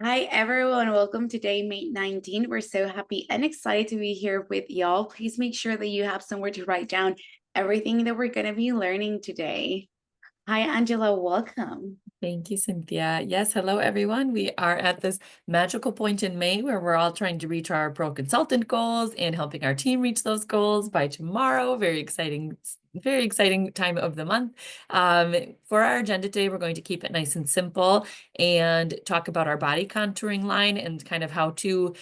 Hi, everyone. Welcome to day May 19. We're so happy and excited to be here with y'all. Please make sure that you have somewhere to write down everything that we're going to be learning today. Hi, Angela. Welcome. Thank you, Cynthia. Yes, hello everyone. We are at this magical point in May where we're all trying to reach our pro consultant goals and helping our team reach those goals by tomorrow. Very exciting time of the month. For our agenda today, we're going to keep it nice and simple and talk about our body contouring line and kind of how to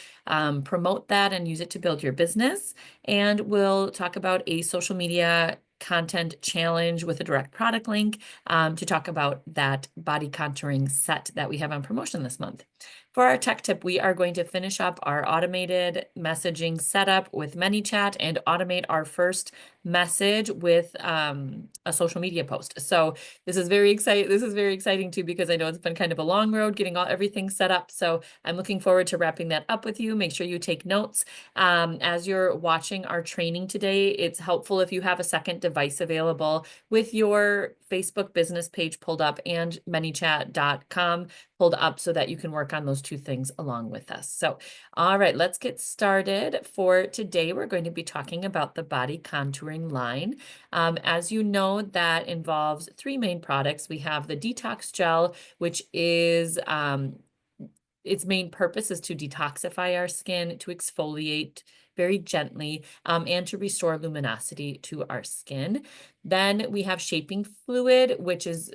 promote that and use it to build your business. And we'll talk about a social media content challenge with a direct product link to talk about that body contouring set that we have on promotion this month. For our tech tip, we are going to finish up our automated messaging setup with ManyChat and automate our first message with a social media post. So this is very exciting. This is very exciting too, because I know it's been kind of a long road getting everything set up. So I'm looking forward to wrapping that up with you. Make sure you take notes. As you're watching our training today, it's helpful if you have a second device available with your Facebook business page pulled up and ManyChat.com pulled up so that you can work on those two things along with us. So, all right, let's get started. For today, we're going to be talking about the body contouring line. As you know, that involves three main products. We have the detox gel, which is its main purpose is to detoxify our skin, to exfoliate very gently, and to restore luminosity to our skin. Then we have shaping fluid, which is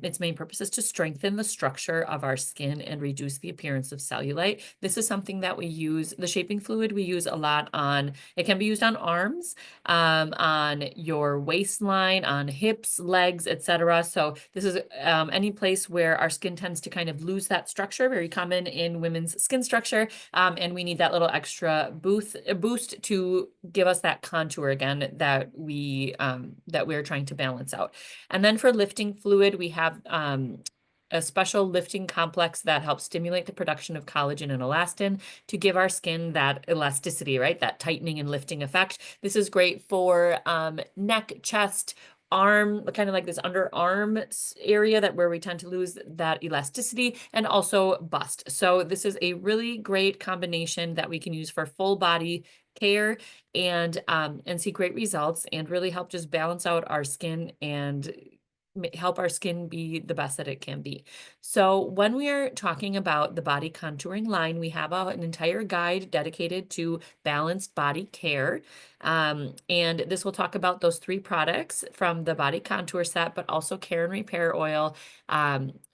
its main purpose is to strengthen the structure of our skin and reduce the appearance of cellulite. This is something that we use, the shaping fluid we use a lot on, it can be used on arms, on your waistline, on hips, legs, etc. So this is any place where our skin tends to kind of lose that structure, very common in women's skin structure, and we need that little extra boost to give us that contour again that we're trying to balance out. And then for lifting fluid, we have a special lifting complex that helps stimulate the production of collagen and elastin to give our skin that elasticity, right? That tightening and lifting effect. This is great for neck, chest, arm, kind of like this underarm area that where we tend to lose that elasticity, and also bust. So this is a really great combination that we can use for full body care and see great results and really help just balance out our skin and help our skin be the best that it can be. So when we are talking about the body contouring line, we have an entire guide dedicated to balanced body care. And this will talk about those three products from the body contour set, but also care and repair oil,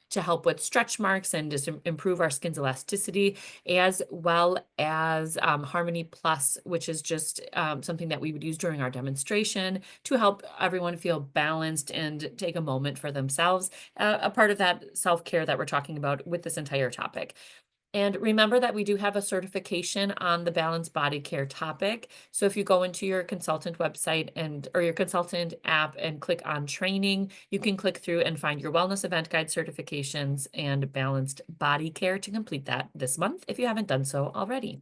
to help with stretch marks and just improve our skin's elasticity, as well as Harmony Plus, which is just something that we would use during our demonstration to help everyone feel balanced and take a moment for themselves, a part of that self-care that we're talking about with this entire topic. And remember that we do have a certification on the balanced body care topic. So if you go into your consultant website or your consultant app and click on training, you can click through and find your wellness event guide certifications and balanced body care to complete that this month if you haven't done so already.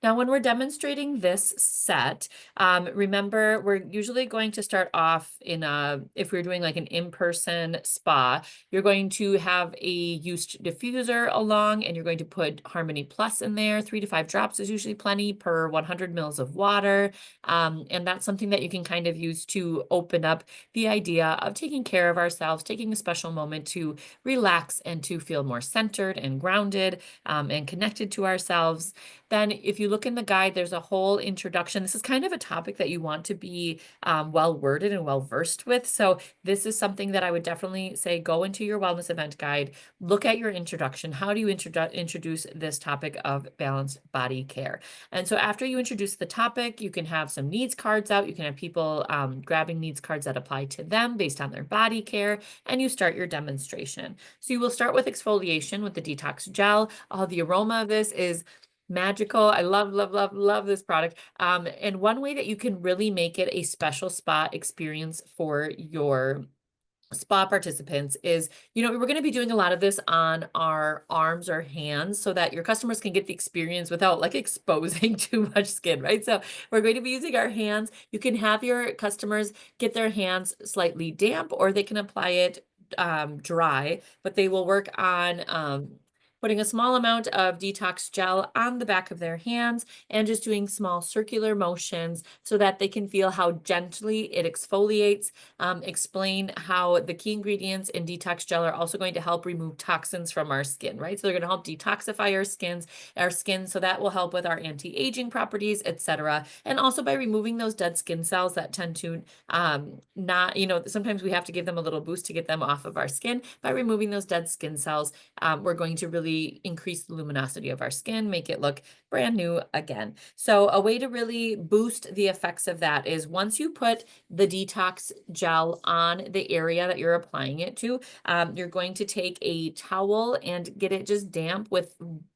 Now, when we're demonstrating this set, remember, we're usually going to start off if we're doing like an in-person spa, you're going to have a used diffuser along, and you're going to put Harmony Plus in there. 3 to 5 drops is usually plenty per 100 mils of water. And that's something that you can kind of use to open up the idea of taking care of ourselves, taking a special moment to relax and to feel more centered and grounded, and connected to ourselves. Then if you look in the guide, there's a whole introduction. This is kind of a topic that you want to be well worded and well versed with. So this is something that I would definitely say go into your wellness event guide, look at your introduction. How do you introduce this topic of balanced body care? And so after you introduce the topic, you can have some needs cards out. You can have people grabbing needs cards that apply to them based on their body care, and you start your demonstration. So you will start with exfoliation with the detox gel. The aroma of this is magical. I love, love, love, love this product. And one way that you can really make it a special spa experience for your spa participants is, we're going to be doing a lot of this on our arms or hands so that your customers can get the experience without like exposing too much skin, right? So we're going to be using our hands. You can have your customers get their hands slightly damp, or they can apply it dry, but they will work on putting a small amount of detox gel on the back of their hands and just doing small circular motions so that they can feel how gently it exfoliates. Explain how the key ingredients in detox gel are also going to help remove toxins from our skin, right? So they're going to help detoxify our skin, so that will help with our anti-aging properties, etc. And also by removing those dead skin cells that tend to not, sometimes we have to give them a little boost to get them off of our skin. By removing those dead skin cells, we're going to really increase the luminosity of our skin, make it look brand new again. So a way to really boost the effects of that is once you put the detox gel on the area that you're applying it to, you're going to take a towel and get it just damp with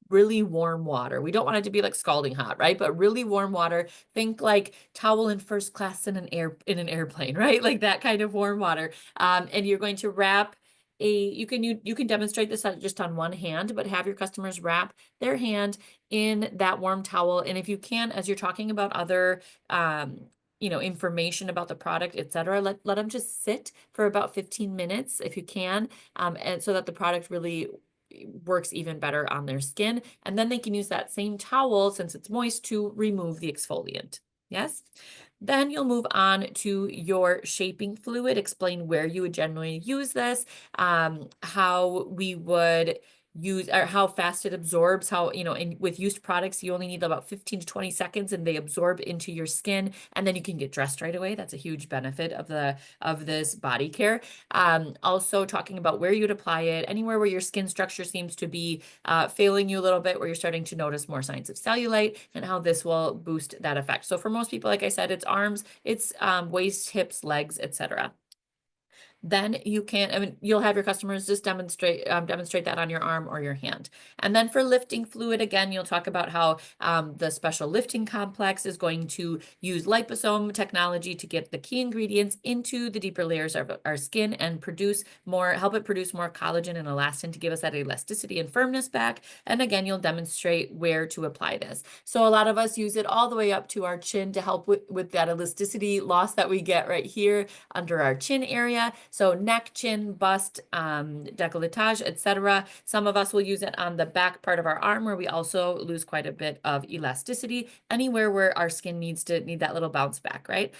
really warm water. We don't want it to be like scalding hot, right? But really warm water. Think like towel in first class in an airplane, right? Like that kind of warm water. And you're going to wrap you can demonstrate this just on one hand, but have your customers wrap their hand in that warm towel. And if you can, as you're talking about other information about the product, etc., let them just sit for about 15 minutes if you can, and so that the product really works even better on their skin. And then they can use that same towel, since it's moist, to remove the exfoliant. Yes. Then you'll move on to your shaping fluid, explain where you would generally use this, how we would use, or how fast it absorbs, how, and with used products, you only need about 15 to 20 seconds and they absorb into your skin, and then you can get dressed right away. That's a huge benefit of this body care. Also talking about where you'd apply it, anywhere where your skin structure seems to be failing you a little bit, where you're starting to notice more signs of cellulite, and how this will boost that effect. So for most people, like I said, it's arms, it's waist, hips, legs, etc. Then you'll have your customers just demonstrate that on your arm or your hand. And then for lifting fluid, again, you'll talk about how the special lifting complex is going to use liposome technology to get the key ingredients into the deeper layers of our skin and help it produce more collagen and elastin to give us that elasticity and firmness back. And again, you'll demonstrate where to apply this. So a lot of us use it all the way up to our chin to help with that elasticity loss that we get right here under our chin area. So neck, chin, bust, décolletage, etc. Some of us will use it on the back part of our arm, where we also lose quite a bit of elasticity, anywhere where our skin need that little bounce back, right?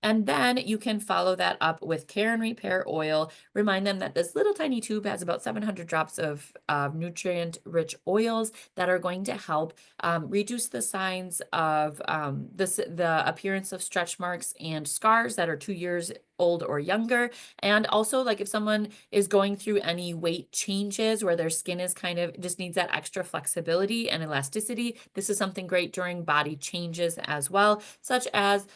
And then you can follow that up with Care and Repair oil. Remind them that this little tiny tube has about 700 drops of nutrient-rich oils that are going to help reduce the signs of the appearance of stretch marks and scars that are 2 years old or younger. And also, like, if someone is going through any weight changes where their skin is kind of just needs that extra flexibility and elasticity, this is something great during body changes as well, such as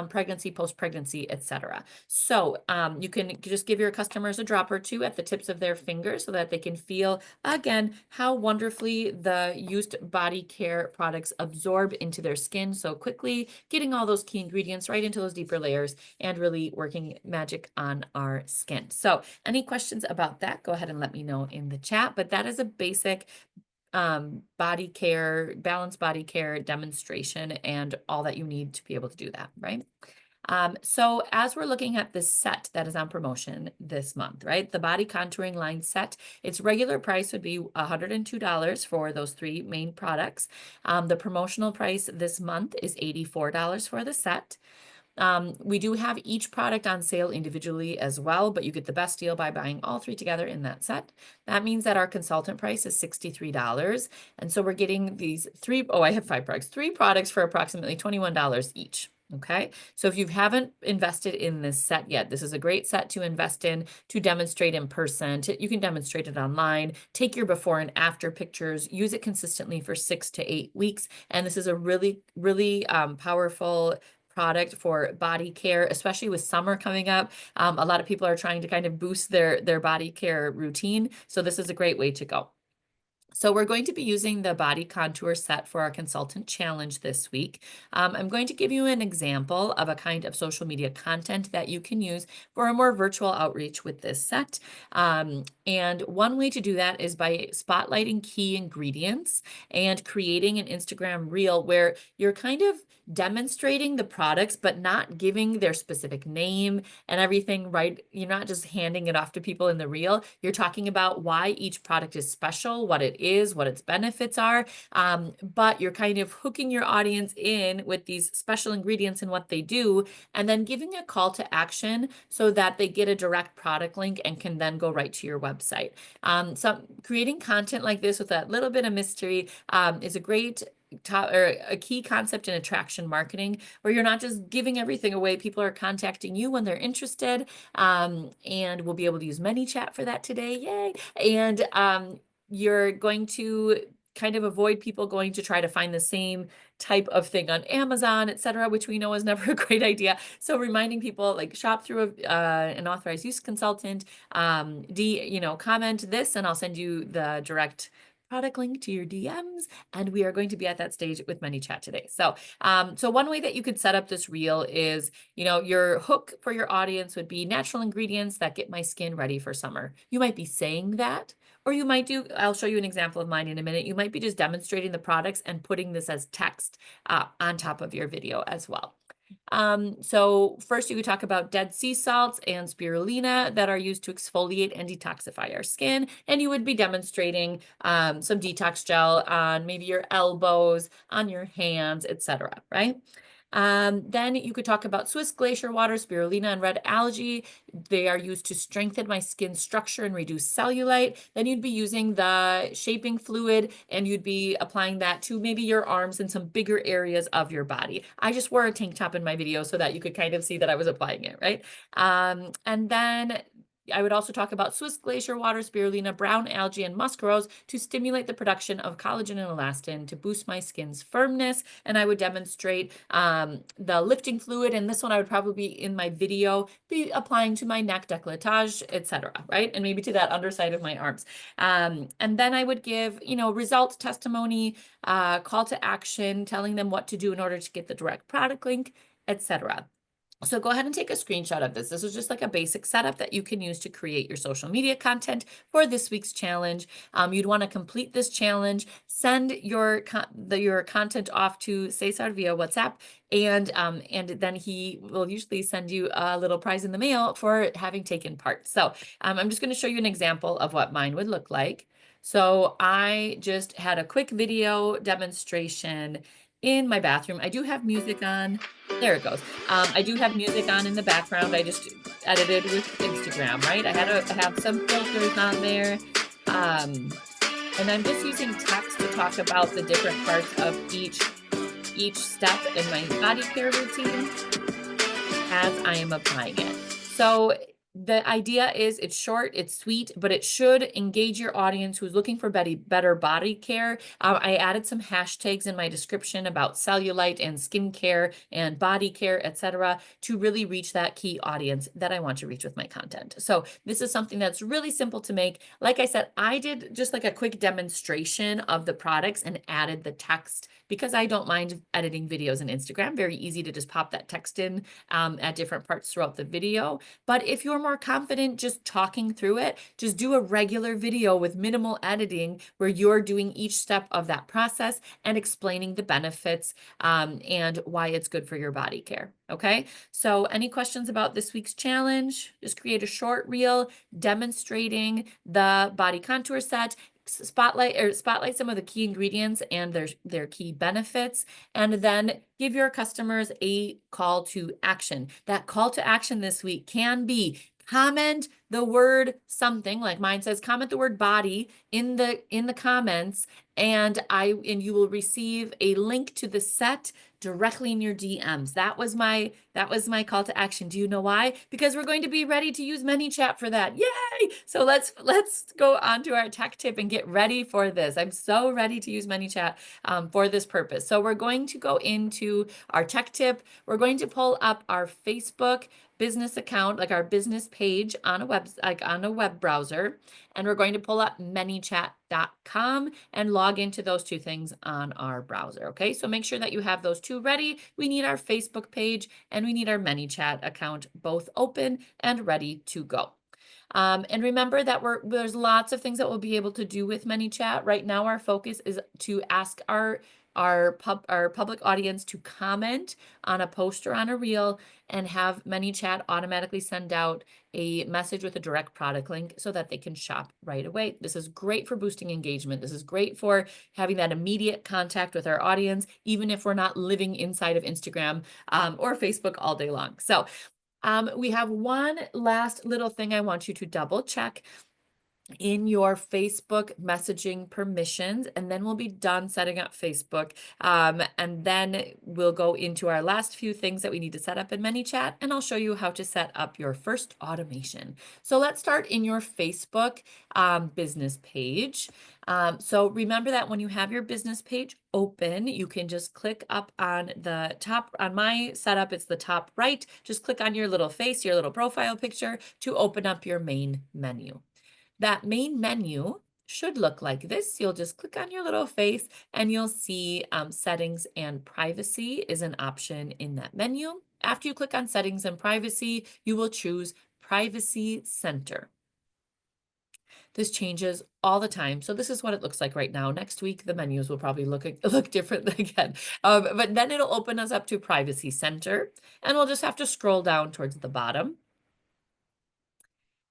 pregnancy, post-pregnancy, etc. So you can just give your customers a drop or two at the tips of their fingers so that they can feel, again, how wonderfully the used body care products absorb into their skin so quickly, getting all those key ingredients right into those deeper layers and really working magic on our skin. So any questions about that, go ahead and let me know in the chat. But that is a basic body care, balanced body care demonstration, and all that you need to be able to do that, right? So as we're looking at this set that is on promotion this month, right? The body contouring line set, its regular price would be $102 for those three main products. The promotional price this month is $84 for the set. We do have each product on sale individually as well, but you get the best deal by buying all three together in that set. That means that our consultant price is $63. And so we're getting I have three products for approximately $21 each. Okay, so if you haven't invested in this set yet, this is a great set to invest in, to demonstrate in person. You can demonstrate it online, take your before and after pictures, use it consistently for 6 to 8 weeks. And this is a really, really powerful product for body care, especially with summer coming up. A lot of people are trying to kind of boost their body care routine. So this is a great way to go. So we're going to be using the body contour set for our consultant challenge this week. I'm going to give you an example of a kind of social media content that you can use for a more virtual outreach with this set. And one way to do that is by spotlighting key ingredients and creating an Instagram reel where you're kind of demonstrating the products, but not giving their specific name and everything, right? You're not just handing it off to people in the reel. You're talking about why each product is special, what it it is, what its benefits are, but you're kind of hooking your audience in with these special ingredients and what they do, and then giving a call to action so that they get a direct product link and can then go right to your website. So creating content like this with that little bit of mystery is a great or a key concept in attraction marketing, where you're not just giving everything away. People are contacting you when they're interested, and we'll be able to use ManyChat for that today. Yay! And you're going to kind of avoid people going to try to find the same type of thing on Amazon, etc., which we know is never a great idea. So reminding people, like, shop through an authorized use consultant, comment this and I'll send you the direct product link to your DMs. And we are going to be at that stage with ManyChat today. So one way that you could set up this reel is, your hook for your audience would be natural ingredients that get my skin ready for summer. You might be saying that, or you might I'll show you an example of mine in a minute. You might be just demonstrating the products and putting this as text on top of your video as well. So first you could talk about dead sea salts and spirulina that are used to exfoliate and detoxify our skin. And you would be demonstrating some detox gel on maybe your elbows, on your hands, etc., right? Then you could talk about Swiss glacier water, spirulina, and red algae. They are used to strengthen my skin structure and reduce cellulite. Then you'd be using the shaping fluid and you'd be applying that to maybe your arms and some bigger areas of your body. I just wore a tank top in my video so that you could kind of see that I was applying it, right? And then I would also talk about Swiss glacier water, spirulina, brown algae, and musk rose to stimulate the production of collagen and elastin to boost my skin's firmness. And I would demonstrate the lifting fluid. And this one I would probably be in my video, be applying to my neck, décolletage, etc., right? And maybe to that underside of my arms. And then I would give, results, testimony, call to action, telling them what to do in order to get the direct product link, etc. So go ahead and take a screenshot of this. This is just like a basic setup that you can use to create your social media content for this week's challenge. You'd want to complete this challenge, send your content off to Cesar via WhatsApp, and then he will usually send you a little prize in the mail for having taken part. So I'm just going to show you an example of what mine would look like. So I just had a quick video demonstration in my bathroom. I do have music on. There it goes. I do have music on in the background. I just edited with Instagram, right? I have some filters on there. And I'm just using text to talk about the different parts of each step in my body care routine as I am applying it. So the idea is it's short, it's sweet, but it should engage your audience who's looking for better body care. I added some hashtags in my description about cellulite and skincare and body care, etc., to really reach that key audience that I want to reach with my content. So this is something that's really simple to make. Like I said, I did just like a quick demonstration of the products and added the text because I don't mind editing videos in Instagram. Very easy to just pop that text in at different parts throughout the video. But if you're more confident just talking through it, just do a regular video with minimal editing where you're doing each step of that process and explaining the benefits and why it's good for your body care. Okay, so any questions about this week's challenge? Just create a short reel demonstrating the body contour set, spotlight some of the key ingredients and their key benefits, and then give your customers a call to action. That call to action this week can be comment the word something, like mine says, comment the word body in the comments, and you will receive a link to the set directly in your DMs. That was my call to action. Do you know why? Because we're going to be ready to use ManyChat for that. Yay! So let's go on to our tech tip and get ready for this. I'm so ready to use ManyChat for this purpose. So we're going to go into our tech tip. We're going to pull up our Facebook business account, like our business page on a web browser, and we're going to pull up ManyChat.com and log into those two things on our browser. Okay, so make sure that you have those two ready. We need our Facebook page and we need our ManyChat account both open and ready to go. And remember that there's lots of things that we'll be able to do with ManyChat. Right now, our focus is to ask our our public audience to comment on a post or on a reel and have ManyChat automatically send out a message with a direct product link so that they can shop right away. This is great for boosting engagement. This is great for having that immediate contact with our audience, even if we're not living inside of Instagram or Facebook all day long. So we have one last little thing I want you to double check in your Facebook messaging permissions, and then we'll be done setting up Facebook. And then we'll go into our last few things that we need to set up in ManyChat, and I'll show you how to set up your first automation. So let's start in your Facebook business page. So remember that when you have your business page open, you can just click up on the top. On my setup, it's the top right. Just click on your little face, your little profile picture to open up your main menu. That main menu should look like this. You'll just click on your little face and you'll see settings and privacy is an option in that menu. After you click on settings and privacy, you will choose privacy center. This changes all the time. So this is what it looks like right now. Next week, the menus will probably look different again. But then it'll open us up to privacy center, and we'll just have to scroll down towards the bottom.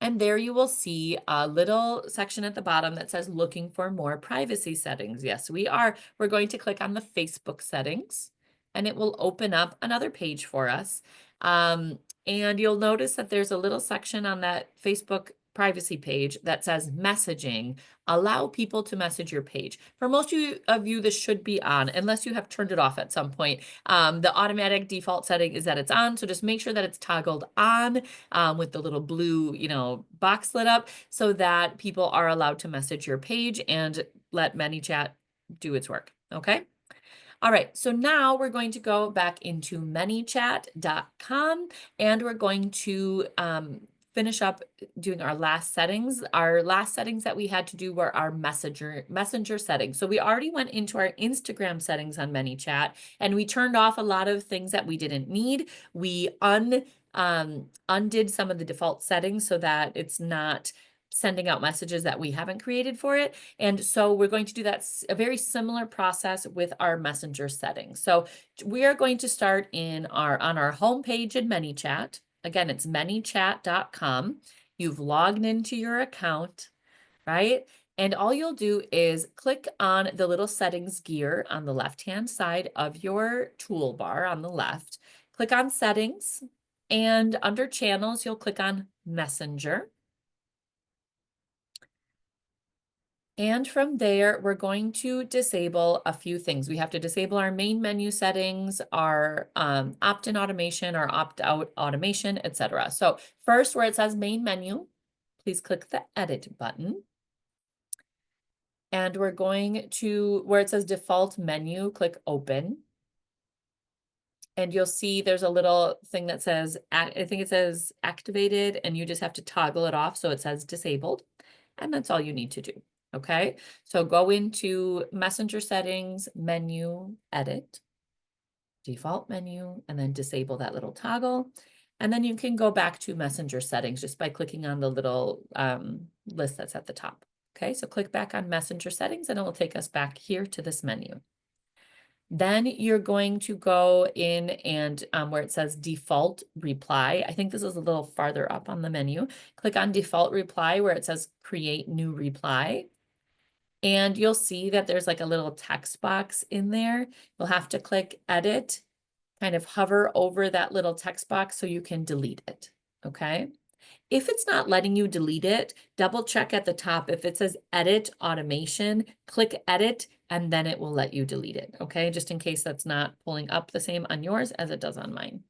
And there you will see a little section at the bottom that says looking for more privacy settings. Yes, we are. We're going to click on the Facebook settings and it will open up another page for us. And you'll notice that there's a little section on that Facebook privacy page that says messaging. Allow people to message your page. For most of you, this should be on unless you have turned it off at some point. The automatic default setting is that it's on. So just make sure that it's toggled on with the little blue, box lit up so that people are allowed to message your page and let ManyChat do its work. Okay. All right, so now we're going to go back into ManyChat.com and we're going to finish up doing our last settings. Our last settings that we had to do were our messenger settings. So we already went into our Instagram settings on ManyChat and we turned off a lot of things that we didn't need. We undid some of the default settings so that it's not sending out messages that we haven't created for it. And so we're going to do that, a very similar process with our messenger settings. So we are going to start on our home page in ManyChat. Again, it's ManyChat.com. You've logged into your account, right? And all you'll do is click on the little settings gear on the left-hand side of your toolbar on the left. Click on settings, and under channels, you'll click on Messenger. And from there, we're going to disable a few things. We have to disable our main menu settings, our opt-in automation, our opt-out automation, etc. So first, where it says main menu, please click the edit button. And we're going to, where it says default menu, click open. And you'll see there's a little thing that says, I think it says activated, and you just have to toggle it off so it says disabled. And that's all you need to do. Okay, so go into messenger settings, menu, edit, default menu, and then disable that little toggle. And then you can go back to messenger settings just by clicking on the little list that's at the top. Okay, so click back on messenger settings and it will take us back here to this menu. Then you're going to go in and where it says default reply, I think this is a little farther up on the menu. Click on default reply where it says create new reply. And you'll see that there's like a little text box in there. You'll have to click edit, kind of hover over that little text box so you can delete it, okay? If it's not letting you delete it, double check at the top. If it says edit automation, click edit, and then it will let you delete it, okay? Just in case that's not pulling up the same on yours as it does on mine.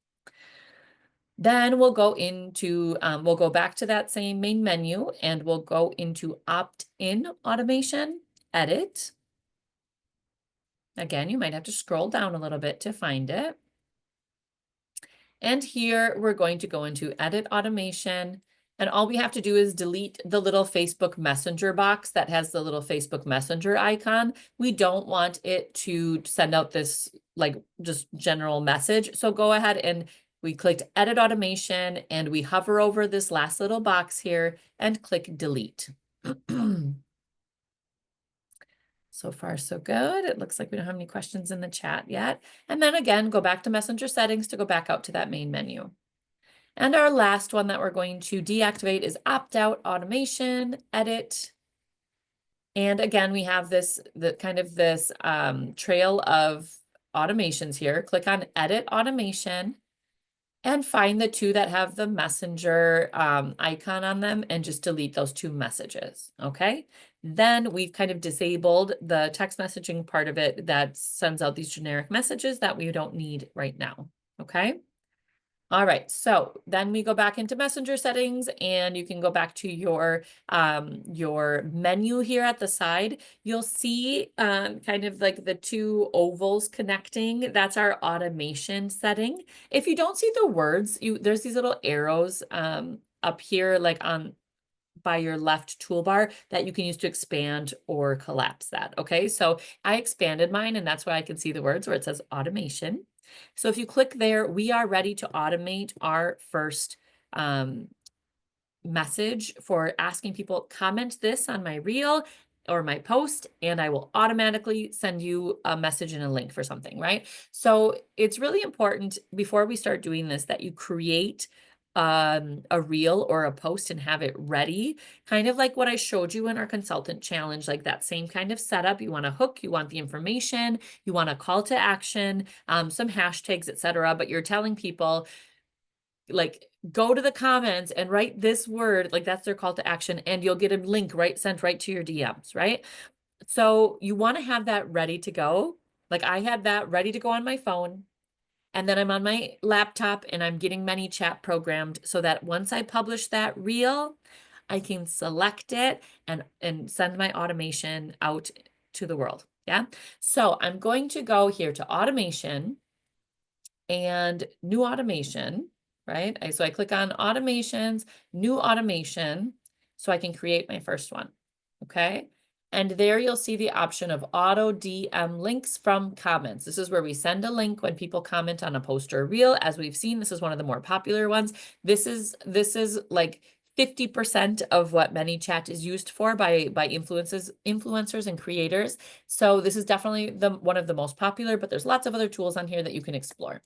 Then we'll go into, we'll go back to that same main menu and we'll go into opt-in automation, edit. Again, you might have to scroll down a little bit to find it. And here we're going to go into edit automation. And all we have to do is delete the little Facebook Messenger box that has the little Facebook Messenger icon. We don't want it to send out this like just general message. So go ahead and we clicked edit automation and we hover over this last little box here and click delete. So far, so good. It looks like we don't have any questions in the chat yet. And then again, go back to Messenger settings to go back out to that main menu. And our last one that we're going to deactivate is opt-out automation, edit. And again, we have this trail of automations here. Click on edit automation and find the two that have the messenger icon on them and just delete those two messages, okay? Then we've kind of disabled the text messaging part of it that sends out these generic messages that we don't need right now, okay? All right, so then we go back into Messenger settings and you can go back to your menu here at the side. You'll see kind of like the two ovals connecting. That's our automation setting. If you don't see the words, there's these little arrows up here like on by your left toolbar that you can use to expand or collapse that, okay? So I expanded mine and that's why I can see the words where it says automation. So if you click there, we are ready to automate our first message for asking people, comment this on my reel or my post, and I will automatically send you a message and a link for something, right? So it's really important before we start doing this that you create a reel or a post and have it ready, kind of like what I showed you in our consultant challenge, like that same kind of setup. You want a hook, you want the information, you want a call to action, some hashtags, etc. But you're telling people, like, go to the comments and write this word, like that's their call to action, and you'll get a link sent right to your DMs, right? So you want to have that ready to go. Like I had that ready to go on my phone. And then I'm on my laptop and I'm getting ManyChat programmed so that once I publish that reel, I can select it and send my automation out to the world. Yeah. So I'm going to go here to automation and new automation, right? So I click on automations, new automation, so I can create my first one. Okay. And there you'll see the option of auto DM links from comments. This is where we send a link when people comment on a post or a reel. As we've seen, this is one of the more popular ones. This is like 50% of what ManyChat is used for by influencers and creators. So this is definitely one of the most popular, but there's lots of other tools on here that you can explore.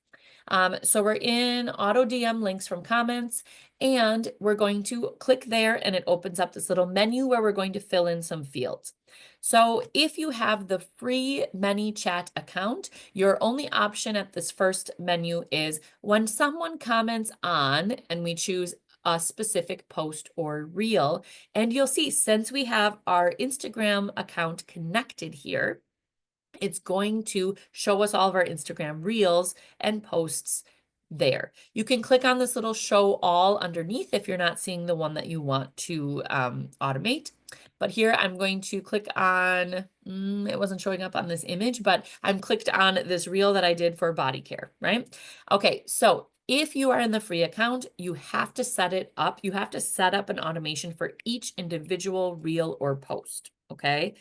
So we're in auto DM links from comments, and we're going to click there and it opens up this little menu where we're going to fill in some fields. So if you have the free ManyChat account, your only option at this first menu is when someone comments on, and we choose a specific post or reel, and you'll see since we have our Instagram account connected here, it's going to show us all of our Instagram reels and posts there. You can click on this little show all underneath if you're not seeing the one that you want to automate. But here I'm going to click on, it wasn't showing up on this image, but I'm clicked on this reel that I did for body care, right? Okay, so if you are in the free account, you have to set it up. You have to set up an automation for each individual reel or post, okay?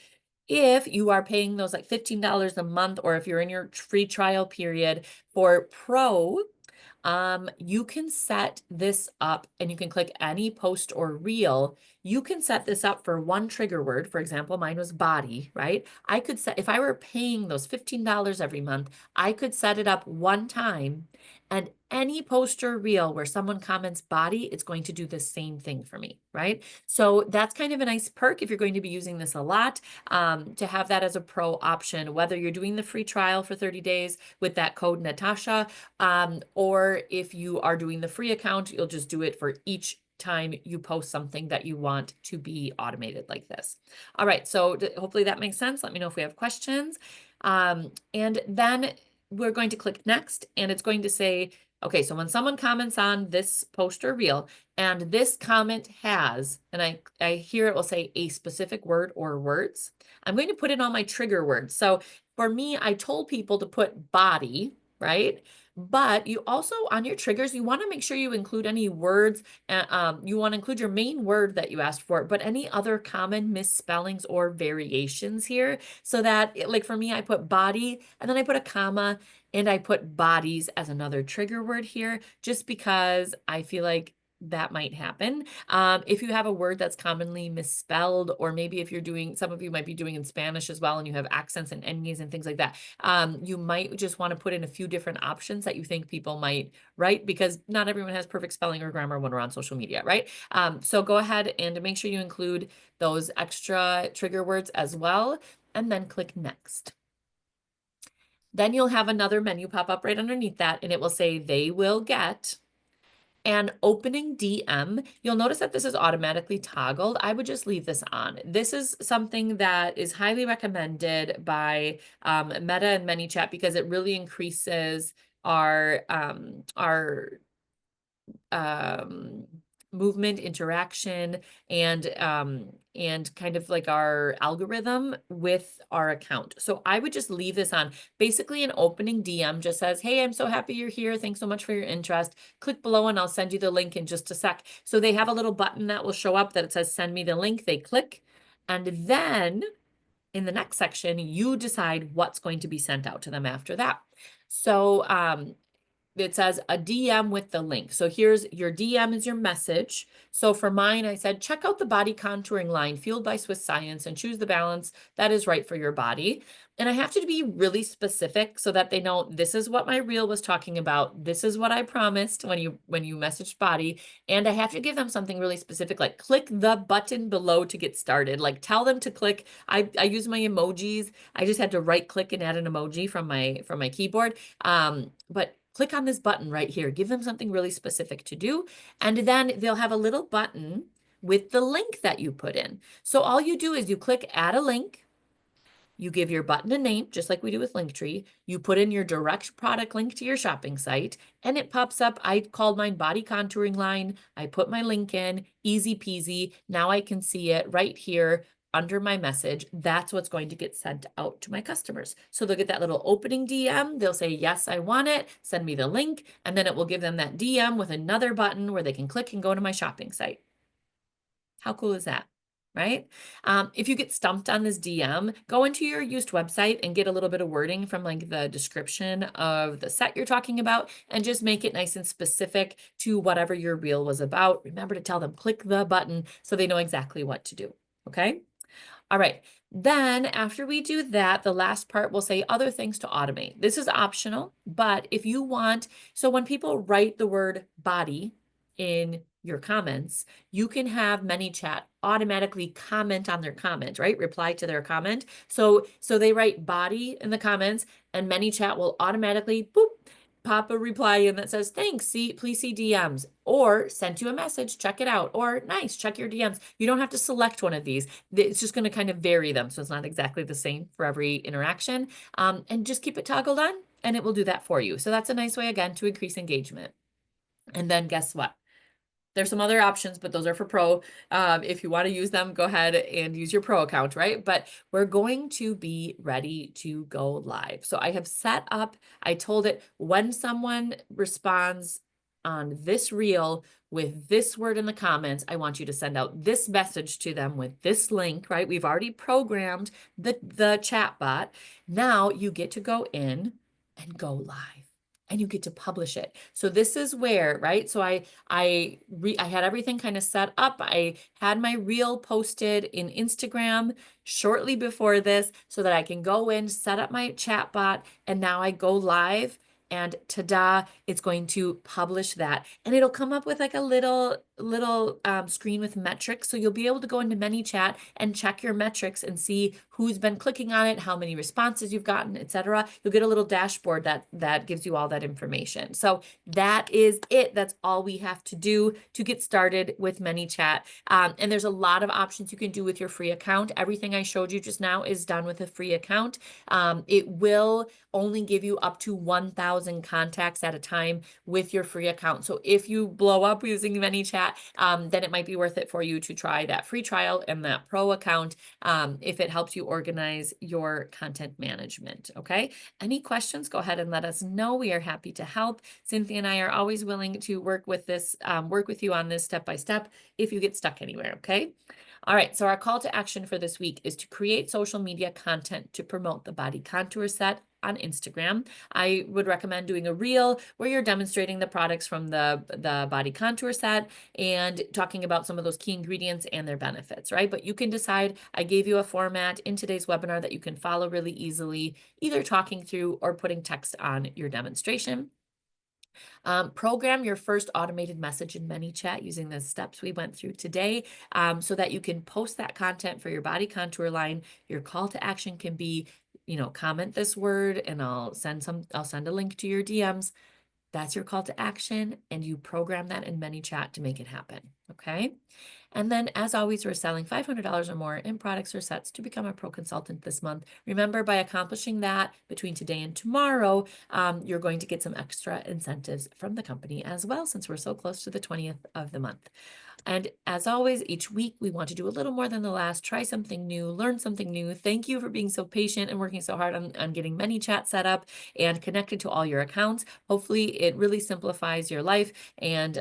If you are paying those like $15 a month, or if you're in your free trial period for Pro, you can set this up and you can click any post or reel. You can set this up for one trigger word. For example, mine was body, right? I could set, if I were paying those $15 every month, I could set it up one time, and any post or reel where someone comments body, it's going to do the same thing for me, right? So that's kind of a nice perk if you're going to be using this a lot, to have that as a pro option, whether you're doing the free trial for 30 days with that code Natasha, or if you are doing the free account, you'll just do it for each time you post something that you want to be automated like this. All right, so hopefully that makes sense. Let me know if we have questions. And then we're going to click next, and it's going to say, okay, so when someone comments on this post or reel, and this comment has, and I hear it will say a specific word or words, I'm going to put in all my trigger words. So for me, I told people to put body, right? But you also, on your triggers, you want to make sure you include any words. You want to include your main word that you asked for, but any other common misspellings or variations here, so that, like for me, I put body and then I put a comma and I put bodies as another trigger word here, just because I feel like that might happen. If you have a word that's commonly misspelled, or maybe if you're doing, some of you might be doing in Spanish as well, and you have accents and endings and things like that, you might just want to put in a few different options that you think people might write, because not everyone has perfect spelling or grammar when we're on social media, right? So go ahead and make sure you include those extra trigger words as well, and then click next. Then you'll have another menu pop up right underneath that, and it will say they will get an opening DM. You'll notice that this is automatically toggled. I would just leave this on. This is something that is highly recommended by Meta and ManyChat, because it really increases our movement, interaction, and kind of like our algorithm with our account. So I would just leave this on. Basically, an opening DM just says, hey, I'm so happy you're here. Thanks so much for your interest. Click below and I'll send you the link in just a sec. So they have a little button that will show up that it says, send me the link. They click, and then in the next section, you decide what's going to be sent out to them after that. So it says a DM with the link. So here's your DM is your message. So for mine, I said, check out the body contouring line fueled by Swiss science and choose the balance that is right for your body. And I have to be really specific so that they know this is what my reel was talking about. This is what I promised when you messaged body. And I have to give them something really specific, like click the button below to get started. Like tell them to click. I use my emojis. I just had to right click and add an emoji from my keyboard. But click on this button right here. Give them something really specific to do. And then they'll have a little button with the link that you put in. So all you do is you click add a link. You give your button a name, just like we do with Linktree. You put in your direct product link to your shopping site, and it pops up. I called mine body contouring line. I put my link in, easy peasy. Now I can see it right here under my message. That's what's going to get sent out to my customers. So they'll get that little opening DM. They'll say, yes, I want it. Send me the link. And then it will give them that DM with another button where they can click and go to my shopping site. How cool is that? Right? If you get stumped on this DM, go into your used website and get a little bit of wording from like the description of the set you're talking about, and just make it nice and specific to whatever your reel was about. Remember to tell them, click the button so they know exactly what to do. Okay? All right. Then after we do that, the last part will say other things to automate. This is optional, but if you want, so when people write the word body in your comments, you can have ManyChat automatically comment on their comment, right? Reply to their comment. So they write body in the comments, and ManyChat will automatically boop, pop a reply in that says, thanks, please see DMs, or send you a message, check it out, or nice, check your DMs. You don't have to select one of these. It's just going to kind of vary them. So it's not exactly the same for every interaction. And just keep it toggled on and it will do that for you. So that's a nice way, again, to increase engagement. And then guess what? There's some other options, but those are for pro. If you want to use them, go ahead and use your pro account, right? But we're going to be ready to go live. So I have set up, I told it when someone responds on this reel with this word in the comments, I want you to send out this message to them with this link, right? We've already programmed the chat bot. Now you get to go in and go live. And you get to publish it. So this is where, right? So I had everything kind of set up. I had my reel posted in Instagram shortly before this so that I can go in, set up my chat bot, and now I go live. And ta-da, it's going to publish that. And it'll come up with like a little screen with metrics. So you'll be able to go into ManyChat and check your metrics and see who's been clicking on it, how many responses you've gotten, etc. You'll get a little dashboard that gives you all that information. So that is it. That's all we have to do to get started with ManyChat. And there's a lot of options you can do with your free account. Everything I showed you just now is done with a free account. It will only give you up to 1,000 contacts at a time with your free account. So if you blow up using ManyChat, then it might be worth it for you to try that free trial and that pro account if it helps you organize your content management. Okay. Any questions? Go ahead and let us know. We are happy to help. Cynthia and I are always willing to work with you on this step by step if you get stuck anywhere. Okay. All right, so our call to action for this week is to create social media content to promote the body contour set on Instagram. I would recommend doing a reel where you're demonstrating the products from the body contour set and talking about some of those key ingredients and their benefits, right? But you can decide. I gave you a format in today's webinar that you can follow really easily, either talking through or putting text on your demonstration. Program your first automated message in ManyChat using the steps we went through today, so that you can post that content for your body contour line. Your call to action can be, comment this word and I'll send a link to your DMs. That's your call to action, and you program that in ManyChat to make it happen. Okay. And then, as always, we're selling $500 or more in products or sets to become a pro consultant this month. Remember, by accomplishing that between today and tomorrow, you're going to get some extra incentives from the company as well, since we're so close to the 20th of the month. And as always, each week we want to do a little more than the last, try something new, learn something new. Thank you for being so patient and working so hard on getting ManyChat set up and connected to all your accounts. Hopefully it really simplifies your life and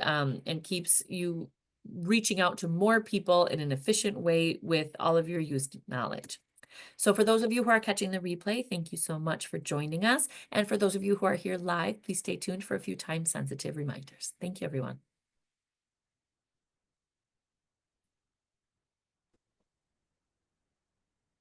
keeps you reaching out to more people in an efficient way with all of your used knowledge. So for those of you who are catching the replay, thank you so much for joining us. And for those of you who are here live, please stay tuned for a few time sensitive reminders. Thank you, everyone.